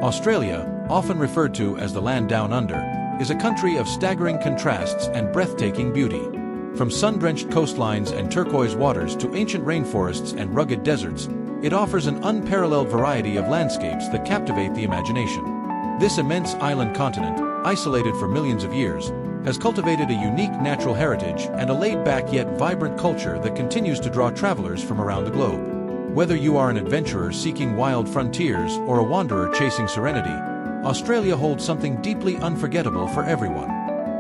Australia, often referred to as the land down under, is a country of staggering contrasts and breathtaking beauty. From sun-drenched coastlines and turquoise waters to ancient rainforests and rugged deserts, it offers an unparalleled variety of landscapes that captivate the imagination. This immense island continent, isolated for millions of years, has cultivated a unique natural heritage and a laid-back yet vibrant culture that continues to draw travelers from around the globe. Whether you are an adventurer seeking wild frontiers or a wanderer chasing serenity, Australia holds something deeply unforgettable for everyone.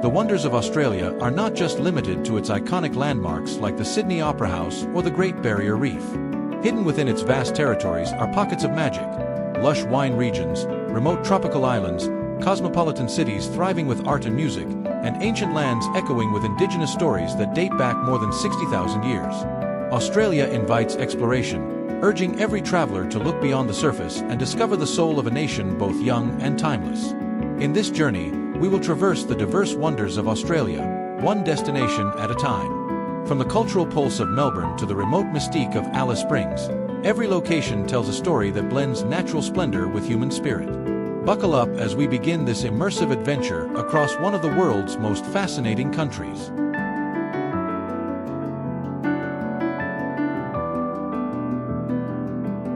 The wonders of Australia are not just limited to its iconic landmarks like the Sydney Opera House or the Great Barrier Reef. Hidden within its vast territories are pockets of magic, lush wine regions, remote tropical islands, cosmopolitan cities thriving with art and music, and ancient lands echoing with indigenous stories that date back more than 60,000 years. Australia invites exploration, urging every traveler to look beyond the surface and discover the soul of a nation both young and timeless. In this journey, we will traverse the diverse wonders of Australia, one destination at a time. From the cultural pulse of Melbourne to the remote mystique of Alice Springs, every location tells a story that blends natural splendor with human spirit. Buckle up as we begin this immersive adventure across one of the world's most fascinating countries.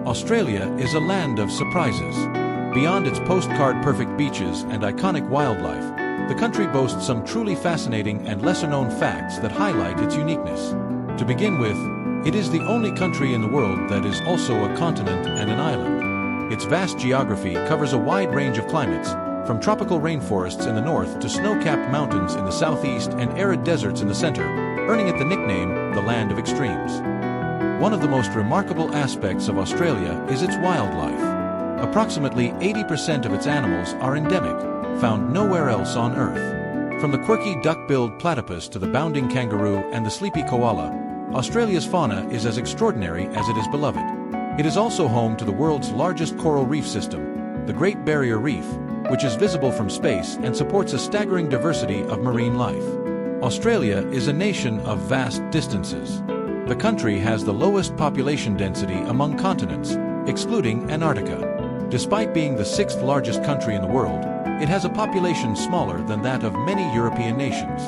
Australia is a land of surprises. Beyond its postcard-perfect beaches and iconic wildlife, the country boasts some truly fascinating and lesser-known facts that highlight its uniqueness. To begin with, it is the only country in the world that is also a continent and an island. Its vast geography covers a wide range of climates, from tropical rainforests in the north to snow-capped mountains in the southeast and arid deserts in the center, earning it the nickname, the Land of Extremes. One of the most remarkable aspects of Australia is its wildlife. Approximately 80% of its animals are endemic, found nowhere else on Earth. From the quirky duck-billed platypus to the bounding kangaroo and the sleepy koala, Australia's fauna is as extraordinary as it is beloved. It is also home to the world's largest coral reef system, the Great Barrier Reef, which is visible from space and supports a staggering diversity of marine life. Australia is a nation of vast distances. The country has the lowest population density among continents, excluding Antarctica. Despite being the sixth largest country in the world, it has a population smaller than that of many European nations.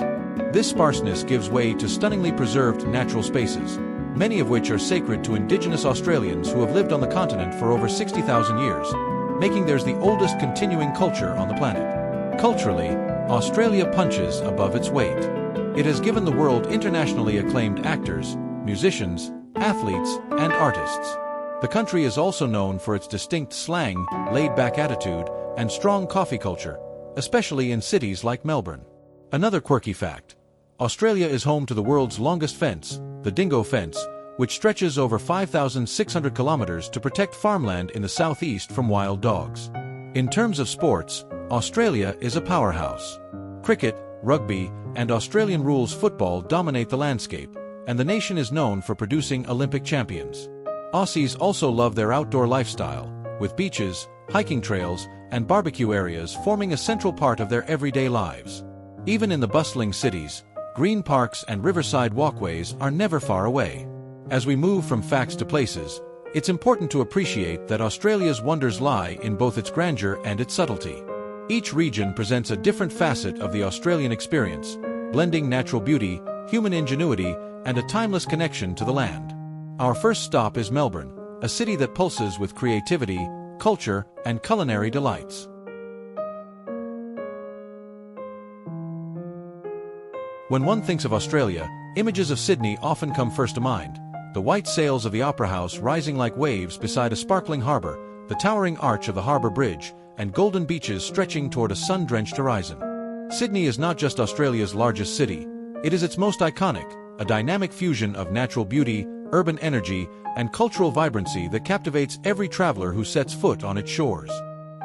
This sparseness gives way to stunningly preserved natural spaces, many of which are sacred to Indigenous Australians who have lived on the continent for over 60,000 years, making theirs the oldest continuing culture on the planet. Culturally, Australia punches above its weight. It has given the world internationally acclaimed actors, musicians, athletes, and artists. The country is also known for its distinct slang, laid-back attitude, and strong coffee culture, especially in cities like Melbourne. Another quirky fact: Australia is home to the world's longest fence, the Dingo Fence, which stretches over 5,600 kilometers to protect farmland in the southeast from wild dogs. In terms of sports, Australia is a powerhouse. Cricket, rugby, and Australian rules football dominate the landscape, and the nation is known for producing Olympic champions. Aussies also love their outdoor lifestyle, with beaches, hiking trails, and barbecue areas forming a central part of their everyday lives. Even in the bustling cities, green parks and riverside walkways are never far away. As we move from facts to places, it's important to appreciate that Australia's wonders lie in both its grandeur and its subtlety. Each region presents a different facet of the Australian experience, blending natural beauty, human ingenuity, and a timeless connection to the land. Our first stop is Melbourne, a city that pulses with creativity, culture, and culinary delights. When one thinks of Australia, images of Sydney often come first to mind. The white sails of the Opera House rising like waves beside a sparkling harbour, the towering arch of the Harbour Bridge, and golden beaches stretching toward a sun-drenched horizon. Sydney is not just Australia's largest city, it is its most iconic, a dynamic fusion of natural beauty, urban energy, and cultural vibrancy that captivates every traveler who sets foot on its shores.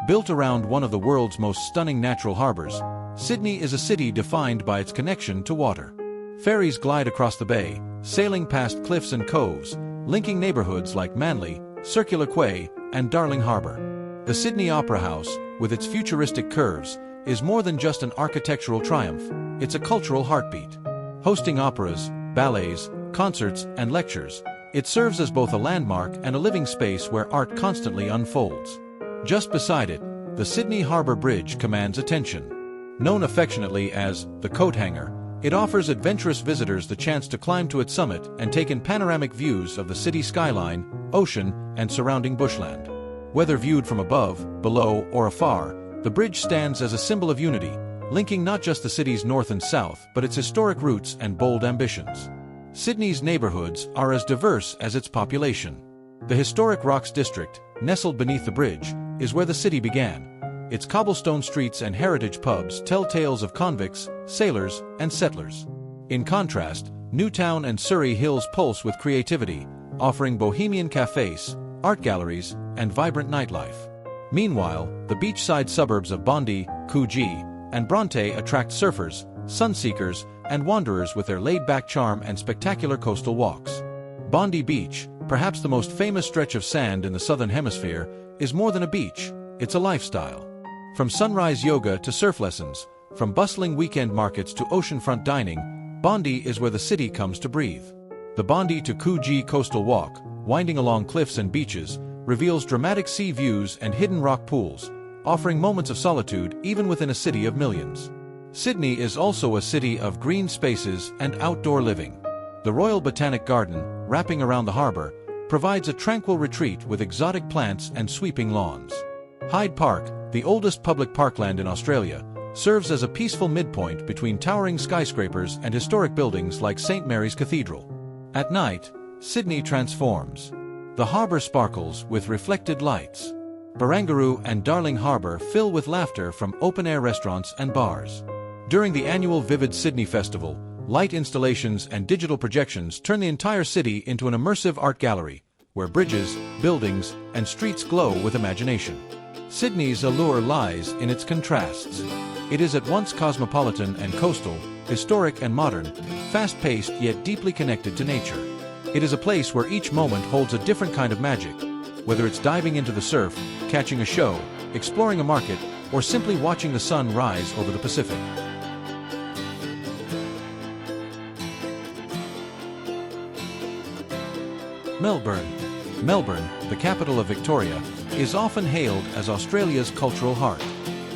Built around one of the world's most stunning natural harbors, Sydney is a city defined by its connection to water. Ferries glide across the bay, sailing past cliffs and coves, linking neighborhoods like Manly, Circular Quay, and Darling Harbour. The Sydney Opera House, with its futuristic curves, is more than just an architectural triumph, it's a cultural heartbeat. Hosting operas, ballets, concerts, and lectures, it serves as both a landmark and a living space where art constantly unfolds. Just beside it, the Sydney Harbour Bridge commands attention. Known affectionately as the coat hanger, it offers adventurous visitors the chance to climb to its summit and take in panoramic views of the city skyline, ocean, and surrounding bushland. Whether viewed from above, below, or afar, the bridge stands as a symbol of unity, linking not just the city's north and south but its historic roots and bold ambitions. Sydney's neighbourhoods are as diverse as its population. The historic Rocks District, nestled beneath the bridge, is where the city began. Its cobblestone streets and heritage pubs tell tales of convicts, sailors, and settlers. In contrast, Newtown and Surrey Hills pulse with creativity, offering bohemian cafes, art galleries, and vibrant nightlife. Meanwhile, the beachside suburbs of Bondi, Coogee, and Bronte attract surfers, sunseekers, and wanderers with their laid-back charm and spectacular coastal walks. Bondi Beach, perhaps the most famous stretch of sand in the Southern Hemisphere, is more than a beach, it's a lifestyle. From sunrise yoga to surf lessons, from bustling weekend markets to oceanfront dining, Bondi is where the city comes to breathe. The Bondi to Coogee coastal walk, winding along cliffs and beaches, reveals dramatic sea views and hidden rock pools, offering moments of solitude even within a city of millions. Sydney is also a city of green spaces and outdoor living. The Royal Botanic Garden, wrapping around the harbour, provides a tranquil retreat with exotic plants and sweeping lawns. Hyde Park, the oldest public parkland in Australia, serves as a peaceful midpoint between towering skyscrapers and historic buildings like St. Mary's Cathedral. At night, Sydney transforms. The harbour sparkles with reflected lights. Barangaroo and Darling Harbour fill with laughter from open-air restaurants and bars. During the annual Vivid Sydney Festival, light installations and digital projections turn the entire city into an immersive art gallery, where bridges, buildings, and streets glow with imagination. Sydney's allure lies in its contrasts. It is at once cosmopolitan and coastal, historic and modern, fast-paced yet deeply connected to nature. It is a place where each moment holds a different kind of magic, whether it's diving into the surf, catching a show, exploring a market, or simply watching the sun rise over the Pacific. Melbourne, the capital of Victoria, is often hailed as Australia's cultural heart.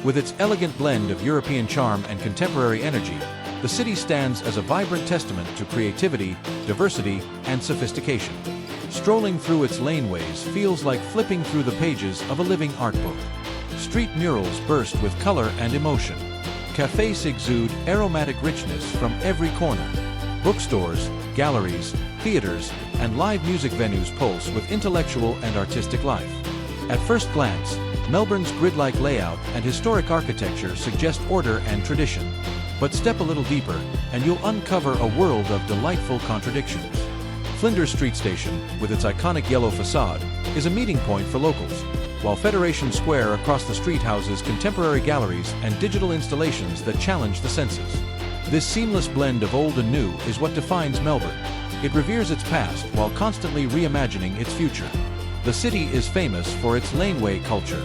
With its elegant blend of European charm and contemporary energy, the city stands as a vibrant testament to creativity, diversity, and sophistication. Strolling through its laneways feels like flipping through the pages of a living art book. Street murals burst with color and emotion. Cafes exude aromatic richness from every corner. Bookstores, galleries, theaters, and live music venues pulse with intellectual and artistic life. At first glance, Melbourne's grid-like layout and historic architecture suggest order and tradition. But step a little deeper, and you'll uncover a world of delightful contradictions. Flinders Street Station, with its iconic yellow facade, is a meeting point for locals, while Federation Square across the street houses contemporary galleries and digital installations that challenge the senses. This seamless blend of old and new is what defines Melbourne. It reveres its past while constantly reimagining its future. The city is famous for its laneway culture.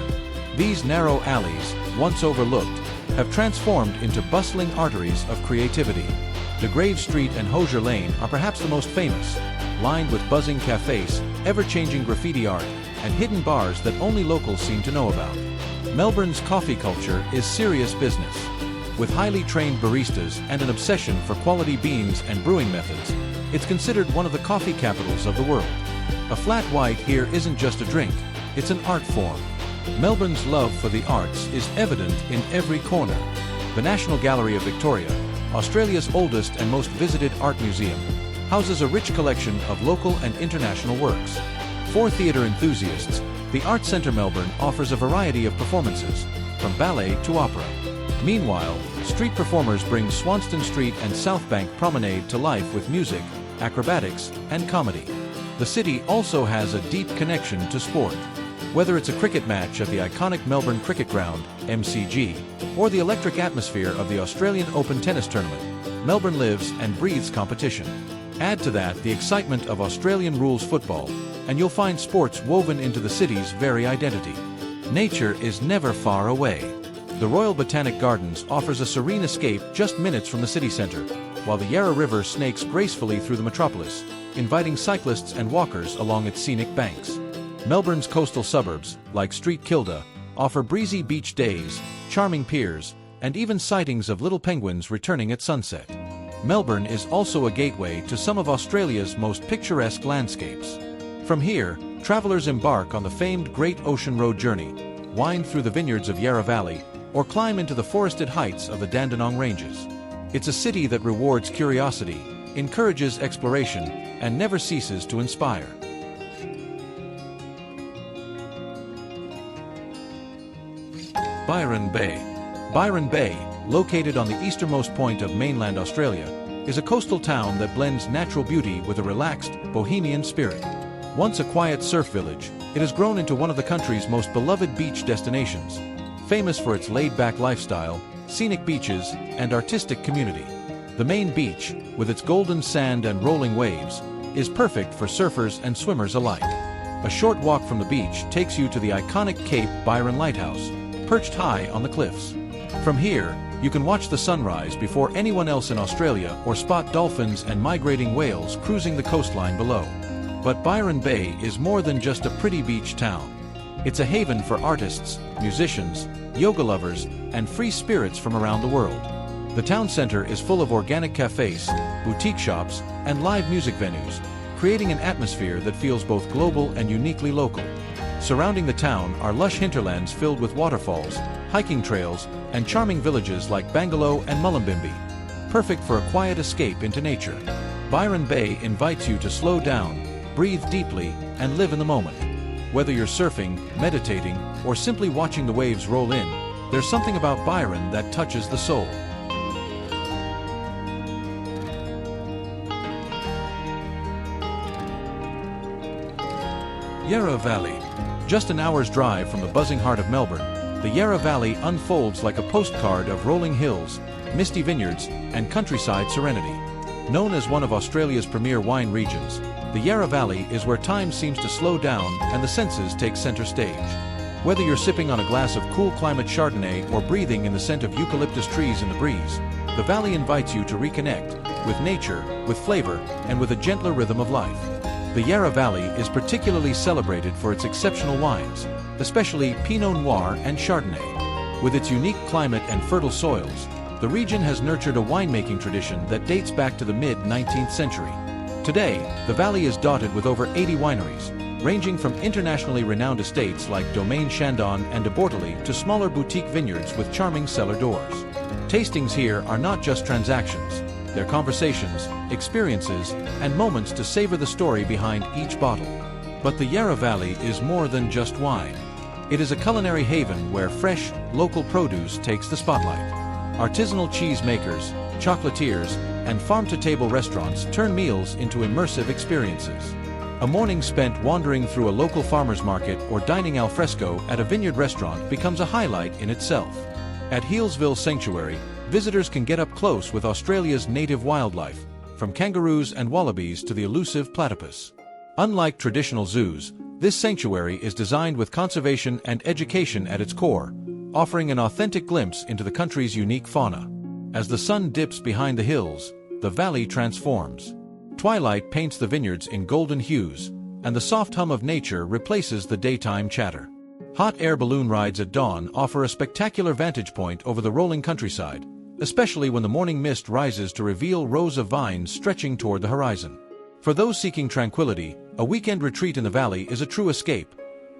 These narrow alleys, once overlooked, have transformed into bustling arteries of creativity. De Grave Street and Hosier Lane are perhaps the most famous, lined with buzzing cafes, ever-changing graffiti art, and hidden bars that only locals seem to know about. Melbourne's coffee culture is serious business. With highly trained baristas and an obsession for quality beans and brewing methods, it's considered one of the coffee capitals of the world. A flat white here isn't just a drink, it's an art form. Melbourne's love for the arts is evident in every corner. The National Gallery of Victoria, Australia's oldest and most visited art museum, houses a rich collection of local and international works. For theatre enthusiasts, the Arts Centre Melbourne offers a variety of performances, from ballet to opera. Meanwhile, street performers bring Swanston Street and South Bank Promenade to life with music, acrobatics, and comedy. The city also has a deep connection to sport. Whether it's a cricket match at the iconic Melbourne Cricket Ground, MCG, or the electric atmosphere of the Australian Open Tennis Tournament, Melbourne lives and breathes competition. Add to that the excitement of Australian rules football, and you'll find sports woven into the city's very identity. Nature is never far away. The Royal Botanic Gardens offers a serene escape just minutes from the city centre, while the Yarra River snakes gracefully through the metropolis, inviting cyclists and walkers along its scenic banks. Melbourne's coastal suburbs, like Street Kilda, offer breezy beach days, charming piers, and even sightings of little penguins returning at sunset. Melbourne is also a gateway to some of Australia's most picturesque landscapes. From here, travelers embark on the famed Great Ocean Road journey, wind through the vineyards of Yarra Valley, or climb into the forested heights of the Dandenong Ranges. It's a city that rewards curiosity, encourages exploration, and never ceases to inspire. Byron Bay. Byron Bay, located on the easternmost point of mainland Australia, is a coastal town that blends natural beauty with a relaxed, bohemian spirit. Once a quiet surf village, it has grown into one of the country's most beloved beach destinations, famous for its laid-back lifestyle, scenic beaches, and artistic community. The main beach, with its golden sand and rolling waves, is perfect for surfers and swimmers alike. A short walk from the beach takes you to the iconic Cape Byron Lighthouse, perched high on the cliffs. From here, you can watch the sunrise before anyone else in Australia or spot dolphins and migrating whales cruising the coastline below. But Byron Bay is more than just a pretty beach town. It's a haven for artists, musicians, yoga lovers, and free spirits from around the world. The town center is full of organic cafes, boutique shops, and live music venues, creating an atmosphere that feels both global and uniquely local. Surrounding the town are lush hinterlands filled with waterfalls, hiking trails, and charming villages like Bangalore and Mullumbimby, perfect for a quiet escape into nature. Byron Bay invites you to slow down, breathe deeply, and live in the moment. Whether you're surfing, meditating, or simply watching the waves roll in, there's something about Byron that touches the soul. Yarra Valley. Just an hour's drive from the buzzing heart of Melbourne, the Yarra Valley unfolds like a postcard of rolling hills, misty vineyards, and countryside serenity. Known as one of Australia's premier wine regions, the Yarra Valley is where time seems to slow down and the senses take center stage. Whether you're sipping on a glass of cool climate Chardonnay or breathing in the scent of eucalyptus trees in the breeze, the valley invites you to reconnect with nature, with flavor, and with a gentler rhythm of life. The Yarra Valley is particularly celebrated for its exceptional wines, especially Pinot Noir and Chardonnay. With its unique climate and fertile soils, the region has nurtured a winemaking tradition that dates back to the mid-19th century. Today, the valley is dotted with over 80 wineries, ranging from internationally renowned estates like Domaine Chandon and de Bortoli to smaller boutique vineyards with charming cellar doors. Tastings here are not just transactions. They're conversations, experiences, and moments to savor the story behind each bottle. But the Yarra Valley is more than just wine. It is a culinary haven where fresh, local produce takes the spotlight. Artisanal cheese makers, chocolatiers, and farm-to-table restaurants turn meals into immersive experiences. A morning spent wandering through a local farmer's market or dining al fresco at a vineyard restaurant becomes a highlight in itself. At Healesville Sanctuary, visitors can get up close with Australia's native wildlife, from kangaroos and wallabies to the elusive platypus. Unlike traditional zoos, this sanctuary is designed with conservation and education at its core, offering an authentic glimpse into the country's unique fauna. As the sun dips behind the hills, the valley transforms. Twilight paints the vineyards in golden hues, and the soft hum of nature replaces the daytime chatter. Hot air balloon rides at dawn offer a spectacular vantage point over the rolling countryside, especially when the morning mist rises to reveal rows of vines stretching toward the horizon. For those seeking tranquility, a weekend retreat in the valley is a true escape.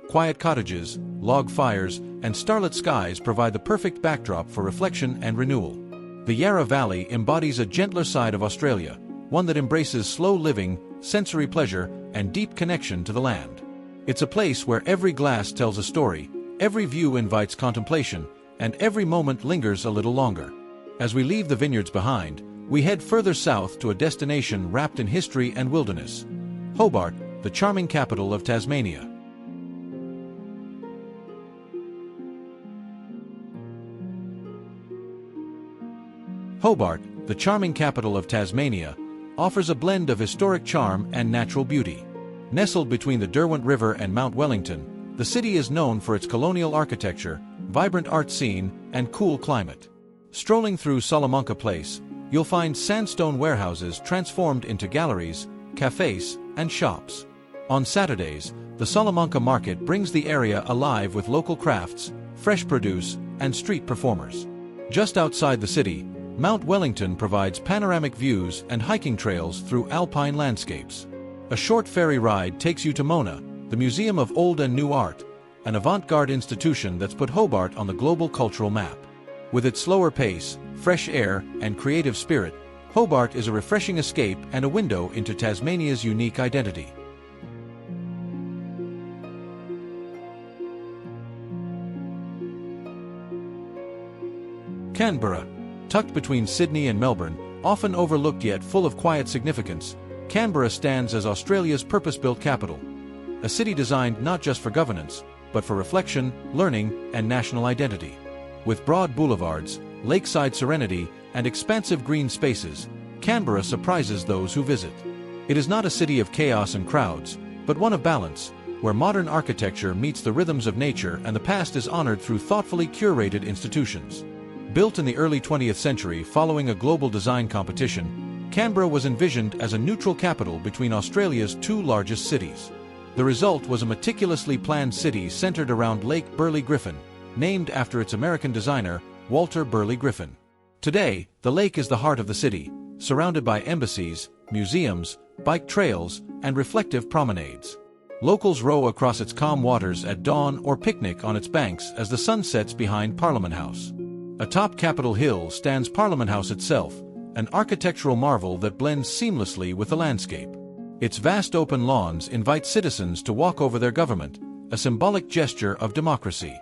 Quiet cottages, log fires, and starlit skies provide the perfect backdrop for reflection and renewal. The Yarra Valley embodies a gentler side of Australia, one that embraces slow living, sensory pleasure, and deep connection to the land. It's a place where every glass tells a story, every view invites contemplation, and every moment lingers a little longer. As we leave the vineyards behind, we head further south to a destination wrapped in history and wilderness. Hobart, the charming capital of Tasmania. Hobart, the charming capital of Tasmania, offers a blend of historic charm and natural beauty. Nestled between the Derwent River and Mount Wellington, the city is known for its colonial architecture, vibrant art scene, and cool climate. Strolling through Salamanca Place, you'll find sandstone warehouses transformed into galleries, cafes, and shops. On Saturdays, the Salamanca Market brings the area alive with local crafts, fresh produce, and street performers. Just outside the city, Mount Wellington provides panoramic views and hiking trails through alpine landscapes. A short ferry ride takes you to Mona, the Museum of Old and New Art, an avant-garde institution that's put Hobart on the global cultural map. With its slower pace, fresh air, and creative spirit, Hobart is a refreshing escape and a window into Tasmania's unique identity. Canberra, tucked between Sydney and Melbourne, often overlooked yet full of quiet significance, Canberra stands as Australia's purpose-built capital. A city designed not just for governance, but for reflection, learning, and national identity. With broad boulevards, lakeside serenity, and expansive green spaces, Canberra surprises those who visit. It is not a city of chaos and crowds, but one of balance, where modern architecture meets the rhythms of nature and the past is honored through thoughtfully curated institutions. Built in the early 20th century following a global design competition, Canberra was envisioned as a neutral capital between Australia's two largest cities. The result was a meticulously planned city centered around Lake Burley-Griffin, named after its American designer, Walter Burley Griffin. Today, the lake is the heart of the city, surrounded by embassies, museums, bike trails, and reflective promenades. Locals row across its calm waters at dawn or picnic on its banks as the sun sets behind Parliament House. Atop Capitol Hill stands Parliament House itself, an architectural marvel that blends seamlessly with the landscape. Its vast open lawns invite citizens to walk over their government, a symbolic gesture of democracy.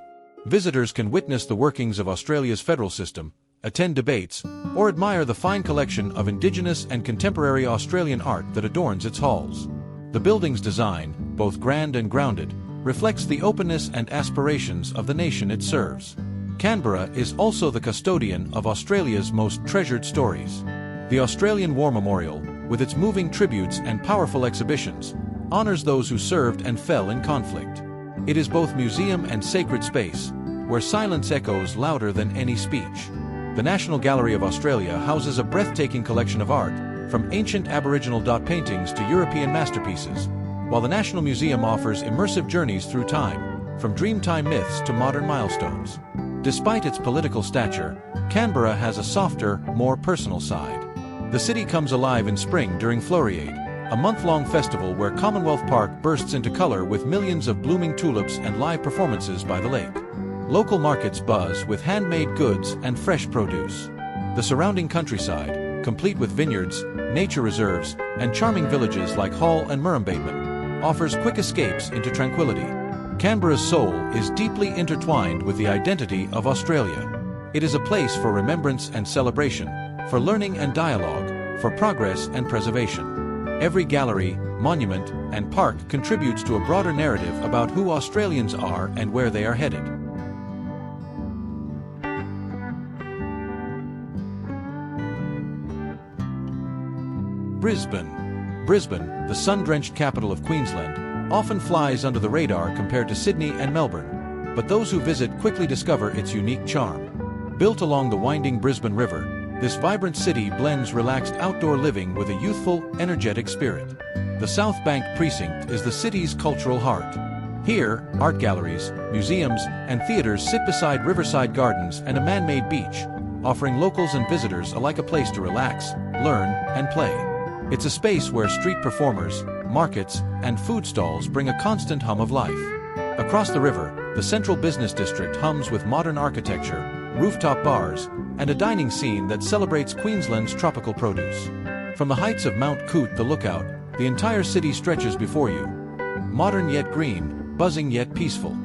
Visitors can witness the workings of Australia's federal system, attend debates, or admire the fine collection of Indigenous and contemporary Australian art that adorns its halls. The building's design, both grand and grounded, reflects the openness and aspirations of the nation it serves. Canberra is also the custodian of Australia's most treasured stories. The Australian War Memorial, with its moving tributes and powerful exhibitions, honors those who served and fell in conflict. It is both museum and sacred space, where silence echoes louder than any speech. The National Gallery of Australia houses a breathtaking collection of art, from ancient Aboriginal dot paintings to European masterpieces, while the National Museum offers immersive journeys through time, from Dreamtime myths to modern milestones. Despite its political stature, Canberra has a softer, more personal side. The city comes alive in spring during Floriade, a month-long festival where Commonwealth Park bursts into color with millions of blooming tulips and live performances by the lake. Local markets buzz with handmade goods and fresh produce. The surrounding countryside, complete with vineyards, nature reserves, and charming villages like Hall and Murrumbateman, offers quick escapes into tranquility. Canberra's soul is deeply intertwined with the identity of Australia. It is a place for remembrance and celebration, for learning and dialogue, for progress and preservation. Every gallery, monument, and park contributes to a broader narrative about who Australians are and where they are headed. Brisbane, the sun-drenched capital of Queensland, often flies under the radar compared to Sydney and Melbourne, but those who visit quickly discover its unique charm. Built along the winding Brisbane River, this vibrant city blends relaxed outdoor living with a youthful, energetic spirit. The South Bank precinct is the city's cultural heart. Here, art galleries, museums, and theaters sit beside riverside gardens and a man-made beach, offering locals and visitors alike a place to relax, learn, and play. It's a space where street performers, markets, and food stalls bring a constant hum of life. Across the river, the central business district hums with modern architecture, rooftop bars, and a dining scene that celebrates Queensland's tropical produce. From the heights of Mount Coot, the Lookout, the entire city stretches before you. Modern yet green, buzzing yet peaceful.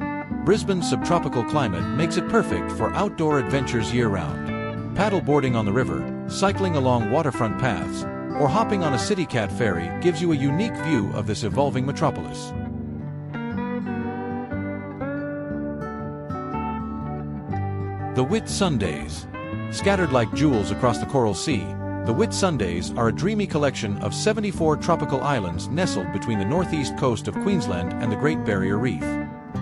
Brisbane's subtropical climate makes it perfect for outdoor adventures year-round. Paddle boarding on the river, cycling along waterfront paths, or hopping on a CityCat ferry gives you a unique view of this evolving metropolis. The Whitsundays. Scattered like jewels across the Coral Sea, the Whitsundays are a dreamy collection of 74 tropical islands nestled between the northeast coast of Queensland and the Great Barrier Reef.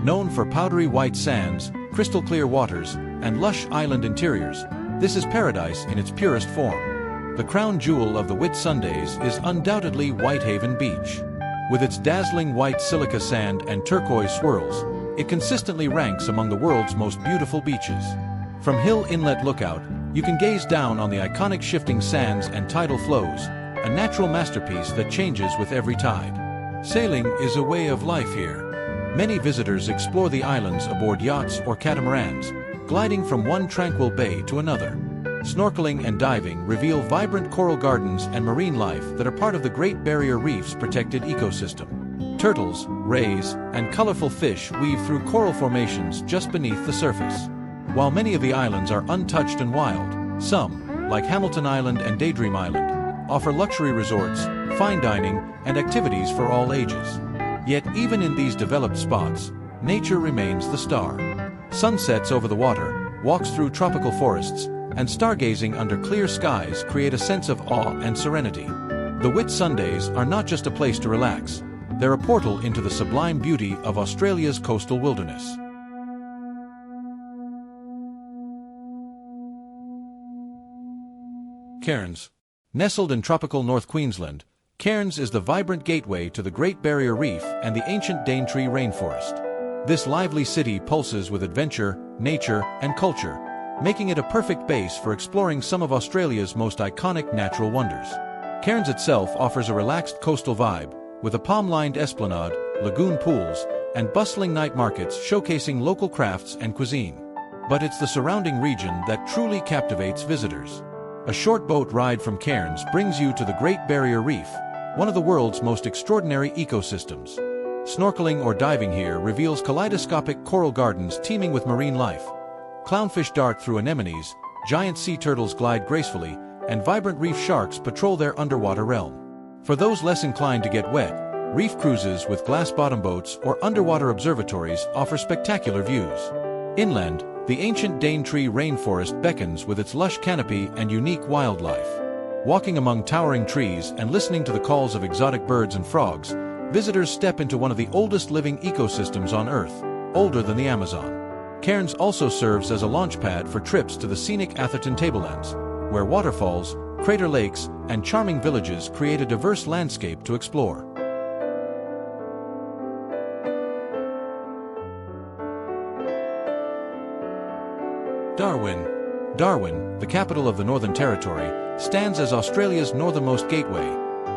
Known for powdery white sands, crystal-clear waters, and lush island interiors, this is paradise in its purest form. The crown jewel of the Whitsundays is undoubtedly Whitehaven Beach. With its dazzling white silica sand and turquoise swirls, It consistently ranks among the world's most beautiful beaches. From Hill Inlet Lookout, you can gaze down on the iconic shifting sands and tidal flows, a natural masterpiece that changes with every tide. Sailing is a way of life here. Many visitors explore the islands aboard yachts or catamarans, gliding from one tranquil bay to another. Snorkeling and diving reveal vibrant coral gardens and marine life that are part of the Great Barrier Reef's protected ecosystem. Turtles, rays, and colorful fish weave through coral formations just beneath the surface. While many of the islands are untouched and wild, some, like Hamilton Island and Daydream Island, offer luxury resorts, fine dining, and activities for all ages. Yet even in these developed spots, nature remains the star. Sunsets over the water, walks through tropical forests, and stargazing under clear skies create a sense of awe and serenity. The Whitsundays are not just a place to relax, they're a portal into the sublime beauty of Australia's coastal wilderness. Cairns. Nestled in tropical North Queensland, Cairns is the vibrant gateway to the Great Barrier Reef and the ancient Daintree rainforest. This lively city pulses with adventure, nature, and culture, making it a perfect base for exploring some of Australia's most iconic natural wonders. Cairns itself offers a relaxed coastal vibe, with a palm-lined esplanade, lagoon pools, and bustling night markets showcasing local crafts and cuisine. But it's the surrounding region that truly captivates visitors. A short boat ride from Cairns brings you to the Great Barrier Reef, one of the world's most extraordinary ecosystems. Snorkeling or diving here reveals kaleidoscopic coral gardens teeming with marine life. Clownfish dart through anemones, giant sea turtles glide gracefully, and vibrant reef sharks patrol their underwater realm. For those less inclined to get wet, reef cruises with glass-bottom boats or underwater observatories offer spectacular views. Inland, the ancient Daintree rainforest beckons with its lush canopy and unique wildlife. Walking among towering trees and listening to the calls of exotic birds and frogs, visitors step into one of the oldest living ecosystems on Earth, older than the Amazon. Cairns also serves as a launchpad for trips to the scenic Atherton Tablelands, where waterfalls, crater lakes, and charming villages create a diverse landscape to explore. Darwin, the capital of the Northern Territory, stands as Australia's northernmost gateway,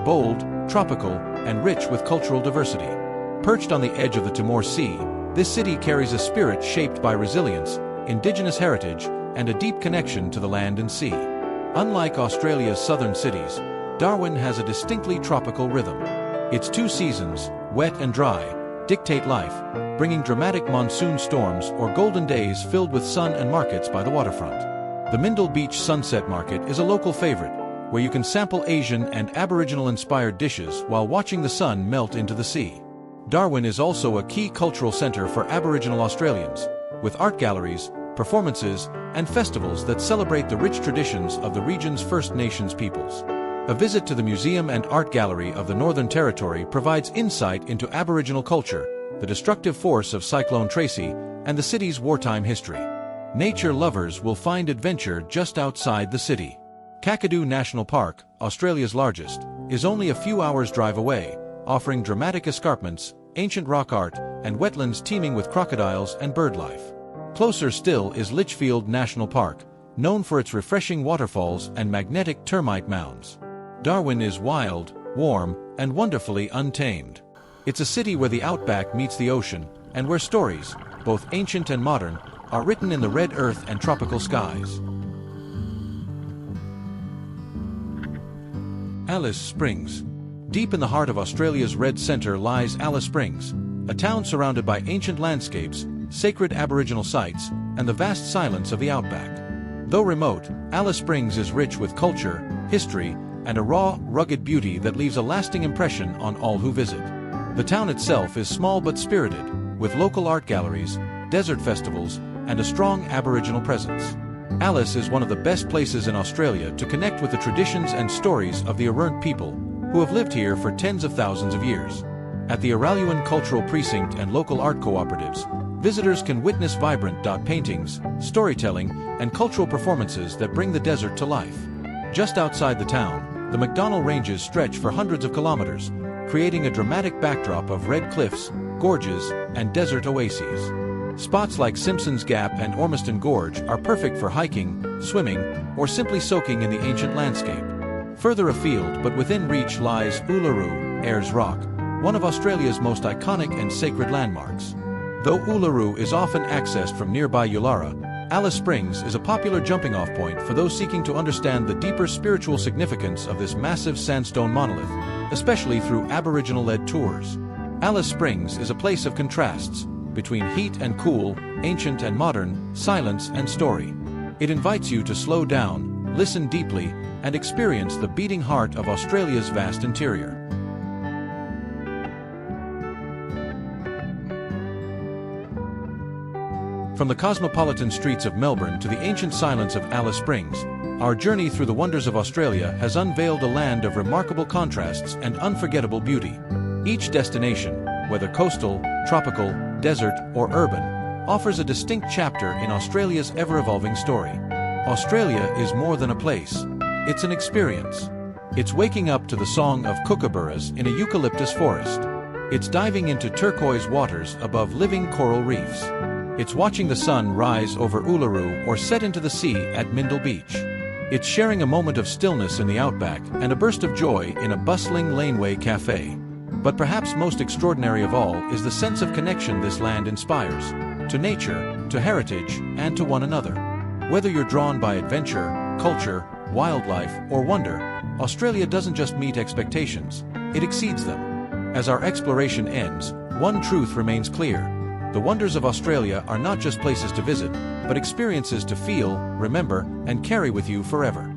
bold, tropical, and rich with cultural diversity. Perched on the edge of the Timor Sea, this city carries a spirit shaped by resilience, indigenous heritage, and a deep connection to the land and sea. Unlike Australia's southern cities, Darwin has a distinctly tropical rhythm. Its two seasons, wet and dry, dictate life, bringing dramatic monsoon storms or golden days filled with sun and markets by the waterfront. The Mindle Beach Sunset Market is a local favorite, where you can sample Asian and Aboriginal-inspired dishes while watching the sun melt into the sea. Darwin is also a key cultural center for Aboriginal Australians, with art galleries, performances, and festivals that celebrate the rich traditions of the region's First Nations peoples. A visit to the Museum and Art Gallery of the Northern Territory provides insight into Aboriginal culture, the destructive force of Cyclone Tracy, and the city's wartime history. Nature lovers will find adventure just outside the city. Kakadu National Park, Australia's largest, is only a few hours' drive away, offering dramatic escarpments, ancient rock art, and wetlands teeming with crocodiles and birdlife. Closer still is Litchfield National Park, known for its refreshing waterfalls and magnetic termite mounds. Darwin is wild, warm, and wonderfully untamed. It's a city where the outback meets the ocean, and where stories, both ancient and modern, are written in the red earth and tropical skies. Alice Springs. Deep in the heart of Australia's Red Centre lies Alice Springs, a town surrounded by ancient landscapes, sacred Aboriginal sites, and the vast silence of the outback. Though remote, Alice Springs is rich with culture, history, and a raw, rugged beauty that leaves a lasting impression on all who visit. The town itself is small but spirited, with local art galleries, desert festivals, and a strong Aboriginal presence. Alice is one of the best places in Australia to connect with the traditions and stories of the Arrernte people, who have lived here for tens of thousands of years. At the Araluan Cultural Precinct and local art cooperatives, visitors can witness vibrant dot paintings, storytelling, and cultural performances that bring the desert to life. Just outside the town, the McDonnell Ranges stretch for hundreds of kilometers, creating a dramatic backdrop of red cliffs, gorges, and desert oases. Spots like Simpson's Gap and Ormiston Gorge are perfect for hiking, swimming, or simply soaking in the ancient landscape. Further afield but within reach lies Uluru, Ayers Rock, one of Australia's most iconic and sacred landmarks. Though Uluru is often accessed from nearby Yulara, Alice Springs is a popular jumping-off point for those seeking to understand the deeper spiritual significance of this massive sandstone monolith, especially through Aboriginal-led tours. Alice Springs is a place of contrasts, between heat and cool, ancient and modern, silence and story. It invites you to slow down, listen deeply, and experience the beating heart of Australia's vast interior. From the cosmopolitan streets of Melbourne to the ancient silence of Alice Springs, our journey through the wonders of Australia has unveiled a land of remarkable contrasts and unforgettable beauty. Each destination, whether coastal, tropical, desert, or urban, offers a distinct chapter in Australia's ever-evolving story. Australia is more than a place. It's an experience. It's waking up to the song of kookaburras in a eucalyptus forest. It's diving into turquoise waters above living coral reefs. It's watching the sun rise over Uluru or set into the sea at Mindil Beach. It's sharing a moment of stillness in the outback and a burst of joy in a bustling laneway cafe. But perhaps most extraordinary of all is the sense of connection this land inspires, to nature, to heritage, and to one another. Whether you're drawn by adventure, culture, wildlife, or wonder, Australia doesn't just meet expectations, it exceeds them. As our exploration ends, one truth remains clear. The wonders of Australia are not just places to visit, but experiences to feel, remember, and carry with you forever.